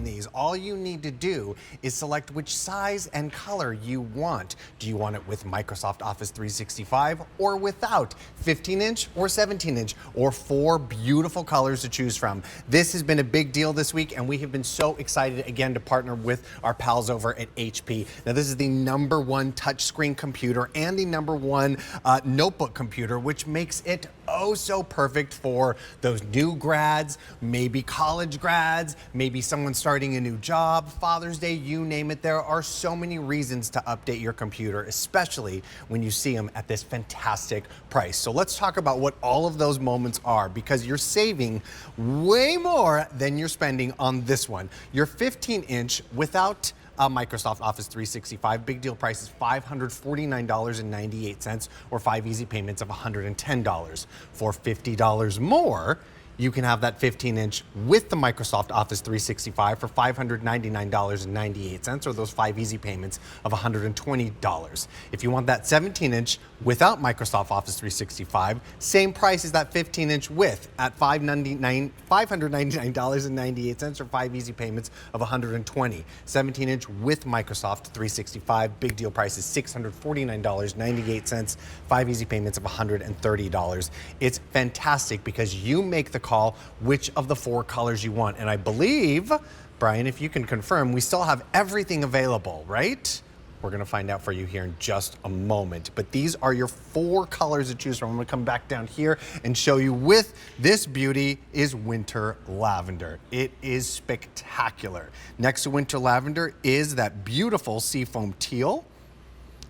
these, all you need to do is select which size and color you want. Do you want it with Microsoft Office 365 or without? 15-inch or 17-inch, or 4 beautiful colors to choose from. This has been a big deal this week, and we have been so excited again to partner with our pals over at HP. Now, this is the #1 touchscreen computer and the #1 notebook computer, which makes it oh so perfect for those new grads, maybe college grads, maybe someone starting a new job, Father's Day, you name it. There are so many reasons to update your computer, especially when you see them at this fantastic price. So let's talk about what all of those moments are, because you're saving way more than you're spending on this one. Your 15-inch without Microsoft Office 365. Big deal price is $549.98, or 5 easy payments of $110. For $50 more, you can have that 15-inch with the Microsoft Office 365 for $599.98, or those 5 easy payments of $120. If you want that 17-inch without Microsoft Office 365, same price as that 15-inch with at $599.98, or 5 easy payments of $120. 17-inch with Microsoft 365, big deal price is $649.98, 5 easy payments of $130. It's fantastic because you make the call which of the 4 colors you want. And I believe, Brian, if you can confirm, we still have everything available, right? We're going to find out for you here in just a moment. But these are your 4 colors to choose from. I'm going to come back down here and show you with this beauty is winter lavender. It is spectacular. Next to winter lavender is that beautiful seafoam teal.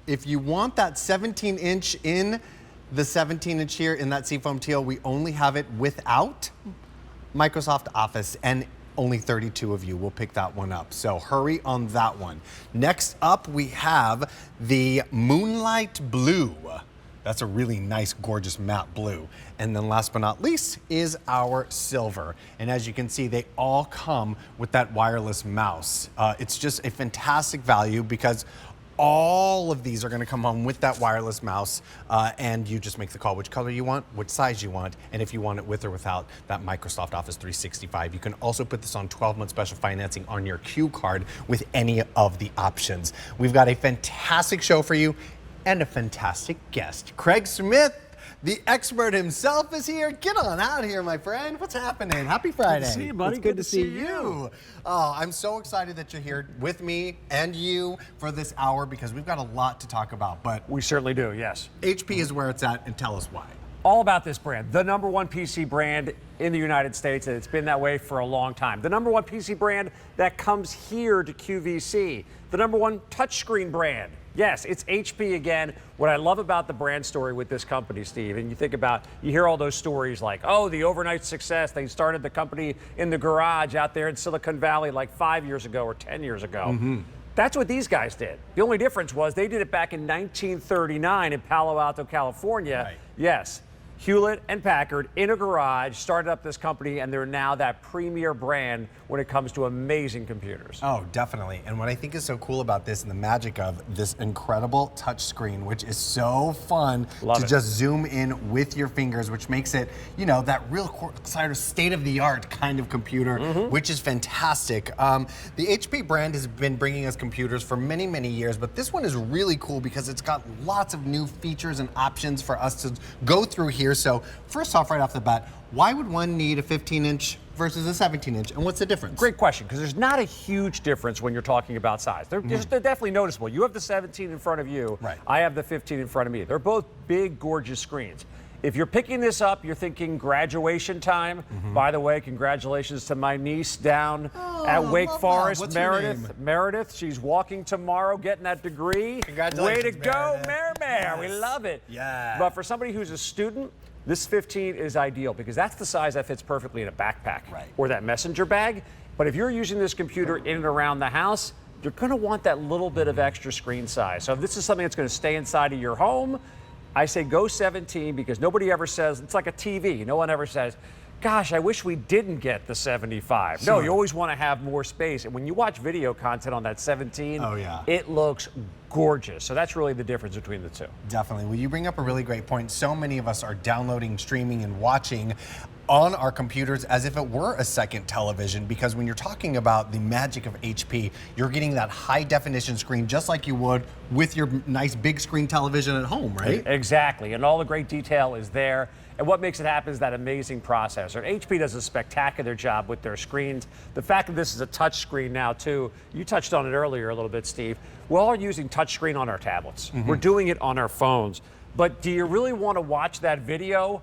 If you want that 17-inch in the 17-inch here in that seafoam teal, we only have it without Microsoft Office, and only 32 of you will pick that one up. So hurry on that one. Next up, we have the Moonlight Blue. That's a really nice, gorgeous matte blue. And then last but not least is our silver. And as you can see, they all come with that wireless mouse. It's just a fantastic value because all of these are going to come home with that wireless mouse, and you just make the call which color you want, which size you want, and if you want it with or without that Microsoft Office 365. You can also put this on 12-month special financing on your Q card with any of the options. We've got a fantastic show for you and a fantastic guest. Craig Smith, the expert himself, is here. Get on out here, my friend. What's happening? Happy Friday. Good to see you, buddy. It's good to see you. Oh, I'm so excited that you're here with me and you for this hour because we've got a lot to talk about. But we certainly do, yes. HP is where it's at, and tell us why. All about this brand, the #1 PC brand in the United States, and it's been that way for a long time. The #1 PC brand that comes here to QVC. The #1 touchscreen brand. Yes, it's HP again. What I love about the brand story with this company, Steve, and you think about, you hear all those stories like, oh, the overnight success. They started the company in the garage out there in Silicon Valley like 5 years ago or 10 years ago. Mm-hmm. That's what these guys did. The only difference was they did it back in 1939 in Palo Alto, California. Right. Yes. Hewlett and Packard in a garage started up this company, and they're now that premier brand when it comes to amazing computers. Oh, definitely. And what I think is so cool about this and the magic of this incredible touch screen, which is so fun to just zoom in with your fingers, which makes it, you know, that real sort of state-of-the-art kind of computer, which is fantastic. The HP brand has been bringing us computers for many, many years, but this one is really cool because it's got lots of new features and options for us to go through here. So first off, right off the bat, why would one need a 15-inch versus a 17-inch, and what's the difference? Great question, because there's not a huge difference when you're talking about size. They're definitely noticeable. You have the 17 in front of you. Right. I have the 15 in front of me. They're both big, gorgeous screens. If you're picking this up, you're thinking graduation time. By the way, congratulations to my niece down at Wake Forest, What's Meredith. Meredith, she's walking tomorrow, getting that degree. Congratulations, way to go, Meredith. Mare. We love it. Yeah. But for somebody who's a student, this 15 is ideal because that's the size that fits perfectly in a backpack or that messenger bag. But if you're using this computer in and around the house, you're going to want that little bit of extra screen size. So if this is something that's going to stay inside of your home, I say go 17 because nobody ever says, it's like a TV. No one ever says, gosh, I wish we didn't get the 75. Sure. No, you always want to have more space. And when you watch video content on that 17, it looks gorgeous. So that's really the difference between the two. Definitely. Well, you bring up a really great point. So many of us are downloading, streaming, and watching on our computers as if it were a second television, because when you're talking about the magic of HP, you're getting that high definition screen just like you would with your nice big screen television at home, right? Exactly, and all the great detail is there. And what makes it happen is that amazing processor. HP does a spectacular job with their screens. The fact that this is a touch screen now too, you touched on it earlier a little bit, Steve. We're all using touch screen on our tablets. We're doing it on our phones. But do you really want to watch that video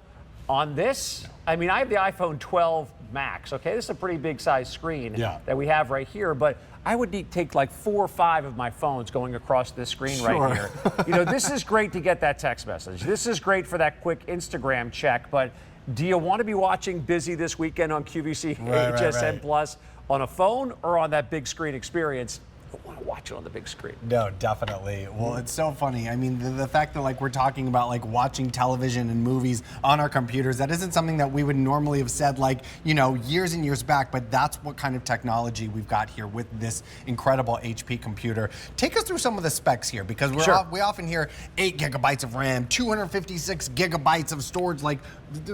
on this? I mean, I have the iPhone 12 Max, okay? This is a pretty big size screen that we have right here, but I would need to take like 4 or 5 of my phones going across this screen right here. You know, this is great to get that text message. This is great for that quick Instagram check, but do you want to be watching Busy this weekend on QVC HSN Plus on a phone or on that big screen experience? I want to watch it on the big screen. No, definitely. Well, it's so funny. I mean, the fact that like we're talking about like watching television and movies on our computers, that isn't something that we would normally have said like, you know, years and years back, but that's what kind of technology we've got here with this incredible HP computer. Take us through some of the specs here, because we often hear 8 gigabytes of RAM, 256 gigabytes of storage. Like,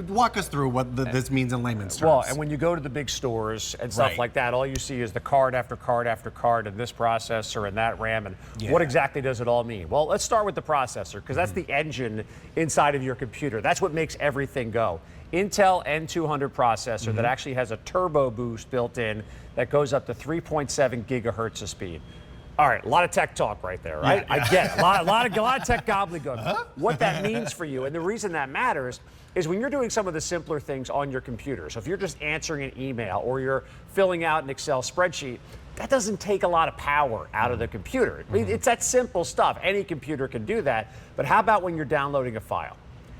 walk us through what this means in layman's terms. Well, and when you go to the big stores and stuff like that, all you see is the card after card after card and this processor and that RAM, and what exactly does it all mean? Well, let's start with the processor, because that's the engine inside of your computer. That's what makes everything go. Intel N200 processor that actually has a turbo boost built in that goes up to 3.7 gigahertz of speed. All right, a lot of tech talk right there, right? I get it. A lot of tech gobbledygook. What that means for you, and the reason that matters, is when you're doing some of the simpler things on your computer. So if you're just answering an email or you're filling out an Excel spreadsheet, that doesn't take a lot of power out of the computer. It's that simple stuff. Any computer can do that. But how about when you're downloading a file?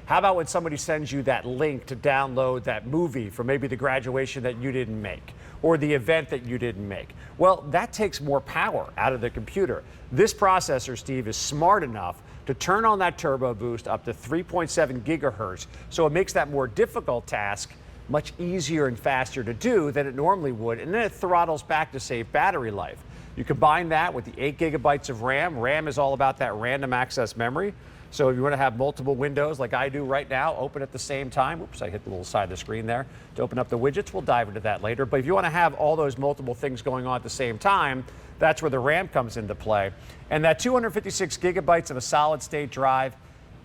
How about when somebody sends you that link to download that movie for maybe the graduation that you didn't make or the event that you didn't make? Well, that takes more power out of the computer. This processor, Steve, is smart enough to turn on that turbo boost up to 3.7 gigahertz, so it makes that more difficult task much easier and faster to do than it normally would, and then it throttles back to save battery life. You combine that with the 8 gigabytes of RAM. RAM is all about that random access memory. So if you want to have multiple windows like I do right now, open at the same time. Oops, I hit the little side of the screen there to open up the widgets. We'll dive into that later. But if you want to have all those multiple things going on at the same time, that's where the RAM comes into play. And that 256 gigabytes of a solid state drive,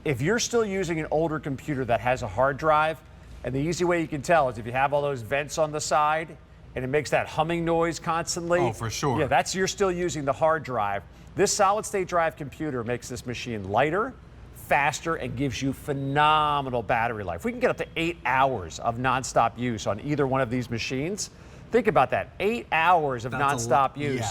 if you're still using an older computer that has a hard drive, and the easy way you can tell is if you have all those vents on the side and it makes that humming noise constantly. Oh, for sure. Yeah, you're still using the hard drive. This solid state drive computer makes this machine lighter, faster, and gives you phenomenal battery life. We can get up to 8 hours of nonstop use on either one of these machines. Think about that, 8 hours of nonstop use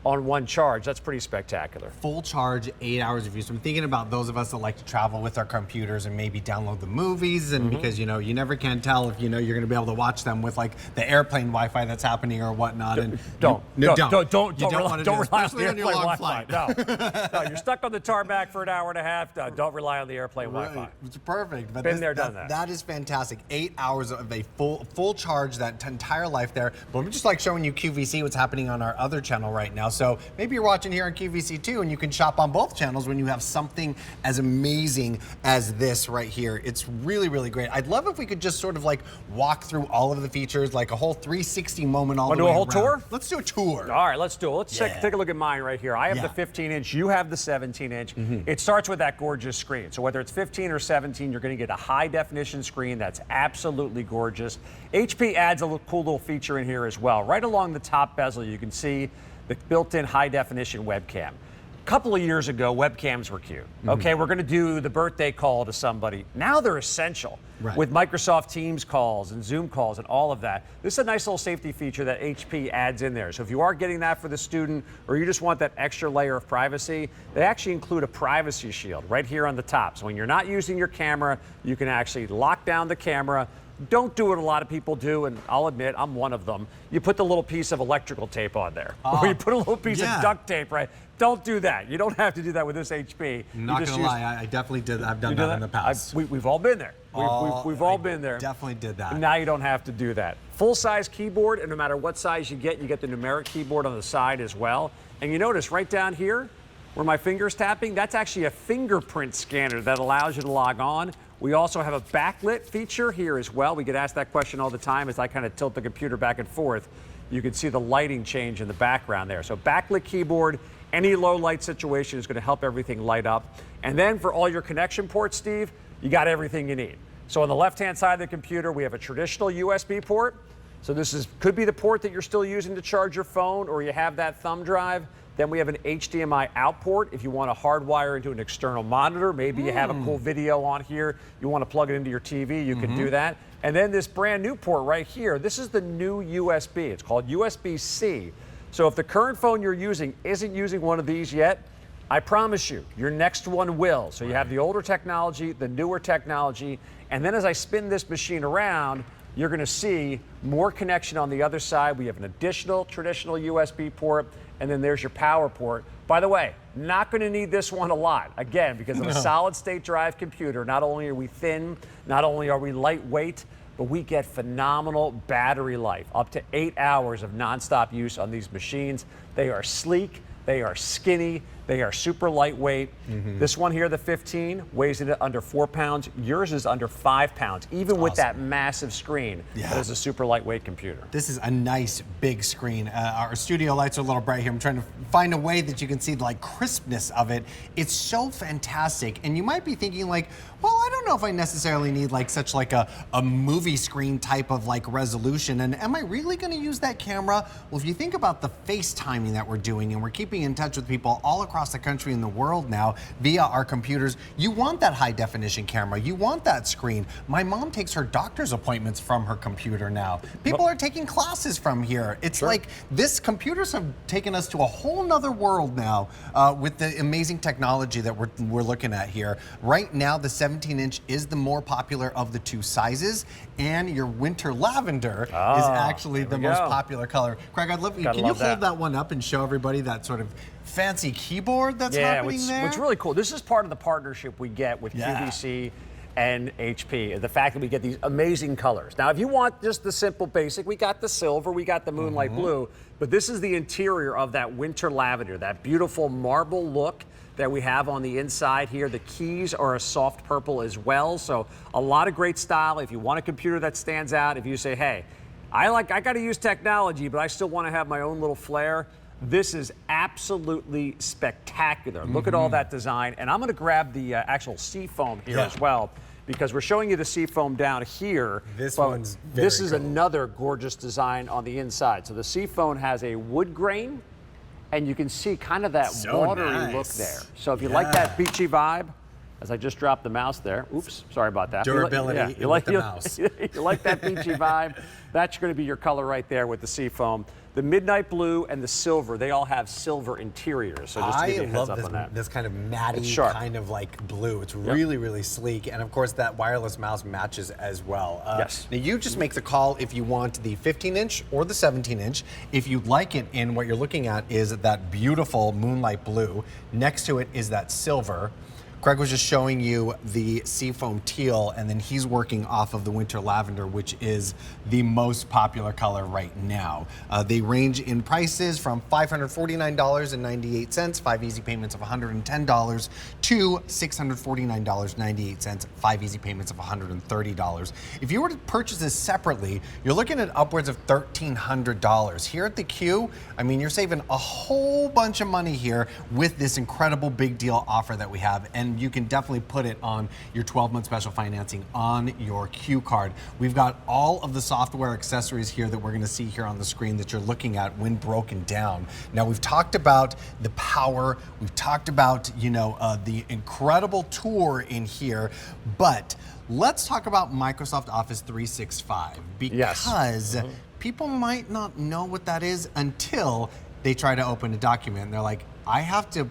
on one charge. That's pretty spectacular. Full charge, 8 hours of use. I'm thinking about those of us that like to travel with our computers and maybe download the movies, and because you know you never can tell if you're going to be able to watch them with like the airplane Wi-Fi that's happening or whatnot. And don't rely on your long flight. No, you're stuck on the tarmac for an hour and a half. Don't rely on the airplane Wi-Fi. It's perfect. But Been there, done that. That is fantastic. 8 hours of a full charge, that entire life there. But we're just like showing you QVC, what's happening on our other channel right now. So maybe you're watching here on QVC too, and you can shop on both channels when you have something as amazing as this right here. It's really, really great. I'd love if we could just sort of like walk through all of the features, like a whole 360 moment all the way around. Want to do a whole tour? Let's do a tour. All right, let's do it. Let's take a look at mine right here. I have the 15-inch. You have the 17-inch. It starts with that gorgeous screen. So whether it's 15 or 17, you're going to get a high-definition screen that's absolutely gorgeous. HP adds a cool little feature in here as well. Right along the top bezel, you can see the built-in high-definition webcam. A couple of years ago, webcams were cute. Okay, we're going to do the birthday call to somebody. Now they're essential with Microsoft Teams calls and Zoom calls and all of that. This is a nice little safety feature that HP adds in there. So if you are getting that for the student or you just want that extra layer of privacy, they actually include a privacy shield right here on the top. So when you're not using your camera, you can actually lock down the camera. Don't do what a lot of people do, and I'll admit I'm one of them. You put the little piece of electrical tape on there, or you put a little piece of duct tape, right? Don't do that. You don't have to do that with this HP. Not gonna lie, I definitely did. I've done that in the past. We've all been there. We've all been there. Definitely did that. And now you don't have to do that. Full-size keyboard, and no matter what size you get the numeric keyboard on the side as well. And you notice right down here, where my finger's tapping, that's actually a fingerprint scanner that allows you to log on We also have a backlit feature here as well. We get asked that question all the time as I kind of tilt the computer back and forth. You can see the lighting change in the background there. So backlit keyboard, any low light situation is going to help everything light up. And then for all your connection ports, Steve, you got everything you need. So on the left-hand side of the computer, we have a traditional USB port. So this could be the port that you're still using to charge your phone, or you have that thumb drive. Then we have an HDMI out port if you want to hardwire into an external monitor. Maybe you have a cool video on here. You want to plug it into your TV, you can do that. And then this brand new port right here, this is the new USB. It's called USB-C. So if the current phone you're using isn't using one of these yet, I promise you, your next one will. So you have the older technology, the newer technology, and then as I spin this machine around, you're going to see more connection on the other side. We have an additional traditional USB port, and then there's your power port. By the way, not going to need this one a lot. Again, because of a solid state drive computer, not only are we thin, not only are we lightweight, but we get phenomenal battery life, up to 8 hours of nonstop use on these machines. They are sleek, they are skinny, they are super lightweight. This one here, the 15, weighs in at under 4 pounds. Yours is under 5 pounds, even with that massive screen. That is a super lightweight computer. This is a nice big screen. Our studio lights are a little bright here. I'm trying to find a way that you can see the crispness of it. It's so fantastic. And you might be thinking well, I don't know if I necessarily need such a movie screen type of resolution. And am I really going to use that camera? Well, if you think about the FaceTiming that we're doing, and we're keeping in touch with people all across the country and the world now via our computers, you want that high definition camera. You want that screen. My mom takes her doctor's appointments from her computer now. People are taking classes from here. It's this computers have taken us to a whole nother world now with the amazing technology that we're looking at here. Right now, the 17-inch is the more popular of the two sizes, and your winter lavender is actually the most popular color. Craig, I'd love, can you hold that one up and show everybody that sort of fancy keyboard that's happening there? What's really cool, this is part of the partnership we get with QVC and HP, the fact that we get these amazing colors. Now, if you want just the simple basic, we got the silver, we got the moonlight blue, but this is the interior of that winter lavender, that beautiful marble look that we have on the inside here. The keys are a soft purple as well, so a lot of great style. If you want a computer that stands out, if you say, hey, I got to use technology, but I still want to have my own little flair, this is absolutely spectacular. Look at all that design. And I'm going to grab the actual seafoam here as well, because we're showing you the seafoam down here. This is another gorgeous design on the inside. So the seafoam has a wood grain, and you can see kind of that watery look there. So if you like that beachy vibe, as I just dropped the mouse there. Oops, sorry about that. Durability with the mouse. You like that beachy vibe? That's going to be your color right there with the seafoam. The midnight blue and the silver, they all have silver interiors. So just to give you a heads up on that. This kind of matty kind of blue. It's really, really sleek. And of course, that wireless mouse matches as well. Yes. Now you just make the call if you want the 15-inch or the 17-inch. If you like it, and what you're looking at is that beautiful moonlight blue. Next to it is that silver. Craig was just showing you the seafoam teal, and then he's working off of the winter lavender, which is the most popular color right now. They range in prices from $549.98, 5 easy payments of $110, to $649.98, 5 easy payments of $130. If you were to purchase this separately, you're looking at upwards of $1,300. Here at the Q, I mean, you're saving a whole bunch of money here with this incredible big deal offer that we have. And you can definitely put it on your 12-month special financing on your Q card. We've got all of the software accessories here that we're going to see here on the screen that you're looking at when broken down. Now, we've talked about the power, we've talked about, the incredible tour in here, but let's talk about Microsoft Office 365, because people might not know what that is until they try to open a document and they're like, I have to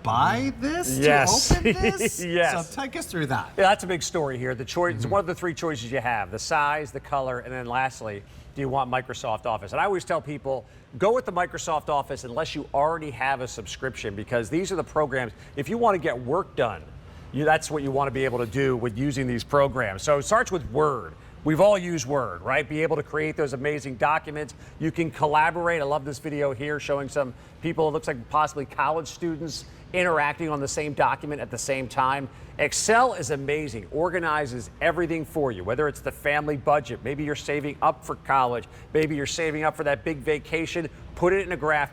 buy this to open this? So take us through that. Yeah, that's a big story here. The choice, it's one of the three choices you have: the size, the color, and then lastly, do you want Microsoft Office? And I always tell people, go with the Microsoft Office unless you already have a subscription, because these are the programs, if you want to get work done, that's what you want to be able to do with using these programs. So it starts with Word. We've all used Word, right? Be able to create those amazing documents. You can collaborate. I love this video here showing some people, it looks like possibly college students interacting on the same document at the same time. Excel is amazing, organizes everything for you, whether it's the family budget, maybe you're saving up for college, maybe you're saving up for that big vacation, put it in a graph.